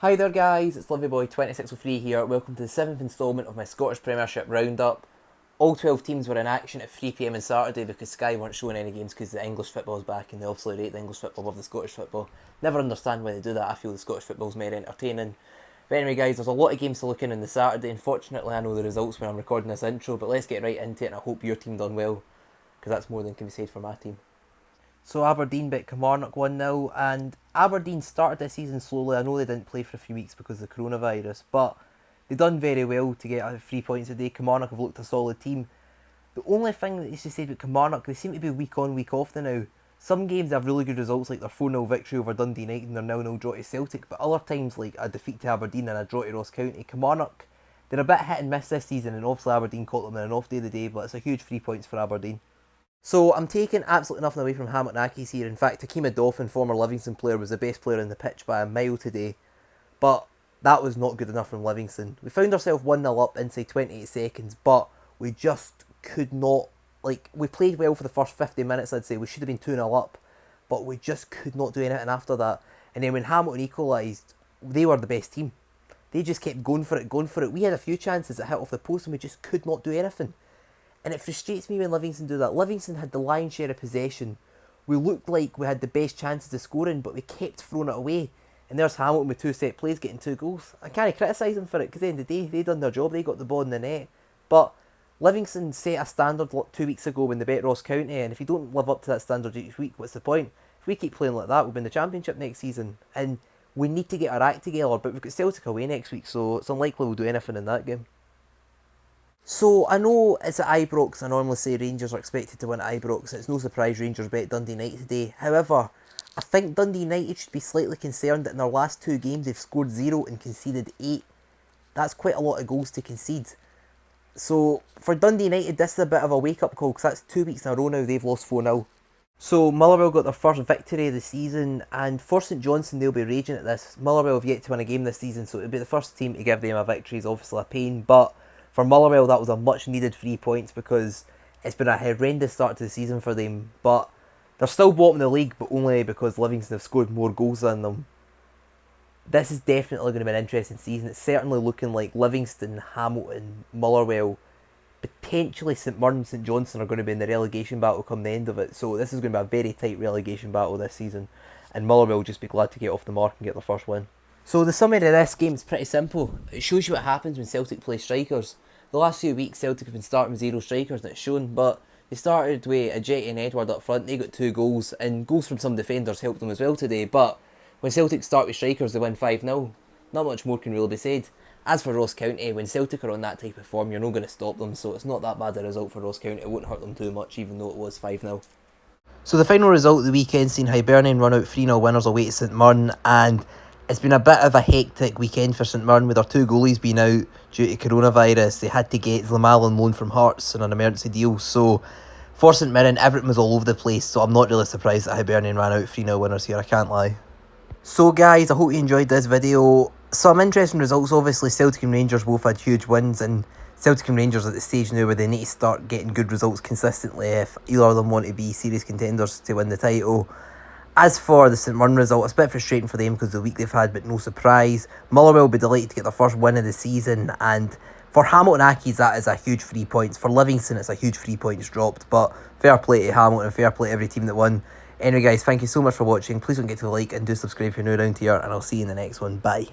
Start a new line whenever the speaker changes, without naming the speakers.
Hi there guys, it's LivyBoy2603 here. Welcome to the 7th instalment of my Scottish Premiership Roundup. All 12 teams were in action at 3pm on Saturday because Sky weren't showing any games because the English football is back and they obviously rate the English football above the Scottish football. Never understand why they do that. I feel the Scottish football is more entertaining. But anyway guys, there's a lot of games to look in on the Saturday. Unfortunately I know the results when I'm recording this intro, but let's get right into it and I hope your team done well because that's more than can be said for my team. So Aberdeen beat Kilmarnock 1-0 and Aberdeen started this season slowly. I know they didn't play for a few weeks because of the coronavirus, but they've done very well to get 3 points a day. Kilmarnock have looked a solid team. The only thing that needs to say about Kilmarnock, they seem to be week on, week off now. Some games have really good results like their 4-0 victory over Dundee United and their 0-0 draw to Celtic, but other times like a defeat to Aberdeen and a draw to Ross County. Kilmarnock, they're a bit hit and miss this season and obviously Aberdeen caught them in an off day of the day, but it's a huge 3 points for Aberdeen. So I'm taking absolutely nothing away from Hamilton Accies here. In fact, Takima Dolphin, former Livingston player, was the best player on the pitch by a mile today. But that was not good enough from Livingston. We found ourselves 1-0 up inside 28 seconds, but we just could not, we played well for the first 50 minutes, I'd say. We should have been 2-0 up, but we just could not do anything after that. And then when Hamilton equalised, they were the best team. They just kept going for it. We had a few chances that hit off the post and we just could not do anything. And it frustrates me when Livingston do that. Livingston had the lion's share of possession. We looked like we had the best chances of scoring, but we kept throwing it away. And there's Hamilton with 2 set plays getting 2 goals. I can't criticise them for it, because at the end of the day, they done their job. They got the ball in the net. But Livingston set a standard 2 weeks ago when they beat Ross County, and if you don't live up to that standard each week, what's the point? If we keep playing like that, we'll be in the Championship next season. And we need to get our act together, but we've got Celtic away next week, so it's unlikely we'll do anything in that game. So, I know it's at Ibrox. I normally say Rangers are expected to win at Ibrox. It's no surprise Rangers beat Dundee United today. However, I think Dundee United should be slightly concerned that in their last 2 games they've scored 0 and conceded 8. That's quite a lot of goals to concede. So, for Dundee United, this is a bit of a wake-up call because that's 2 weeks in a row now they've lost 4-0. So, Motherwell got their first victory of the season, and for St Johnstone they'll be raging at this. Motherwell have yet to win a game this season, so it'll be the first team to give them a victory is obviously a pain, but for Motherwell, that was a much needed 3 points because it's been a horrendous start to the season for them. But they're still bottom of the league, but only because Livingston have scored more goals than them. This is definitely going to be an interesting season. It's certainly looking like Livingston, Hamilton, Motherwell, potentially St Mirren and St Johnstone are going to be in the relegation battle come the end of it. So this is going to be a very tight relegation battle this season. And Motherwell will just be glad to get off the mark and get their first win. So the summary of this game is pretty simple. It shows you what happens when Celtic play strikers. The last few weeks Celtic have been starting with 0 strikers and it's shown, but they started with Ajeti and Edward up front. They got 2 goals and goals from some defenders helped them as well today, but when Celtic start with strikers they win 5-0. Not much more can really be said. As for Ross County, when Celtic are on that type of form you're not going to stop them, so it's not that bad a result for Ross County. It won't hurt them too much even though it was 5-0. So the final result of the weekend seen Hibernian run out 3-0 winners away to St Mirren, and it's been a bit of a hectic weekend for St Mirren with their 2 goalies being out due to coronavirus. They had to get Lamal on loan from Hearts on an emergency deal. So for St Mirren, everything was all over the place. So I'm not really surprised that Hibernian ran out 3-0 winners here, I can't lie. So guys, I hope you enjoyed this video. Some interesting results. Obviously Celtic and Rangers both had huge wins, and Celtic and Rangers at the stage now where they need to start getting good results consistently if either of them want to be serious contenders to win the title. As for the St Mirren result, it's a bit frustrating for them because of the week they've had, but no surprise. Motherwell will be delighted to get their first win of the season, and for Hamilton Accies that is a huge 3 points. For Livingston it's a huge 3 points dropped, but fair play to Hamilton, fair play to every team that won. Anyway guys, thank you so much for watching. Please don't forget to like and do subscribe if you're new around here, and I'll see you in the next one. Bye.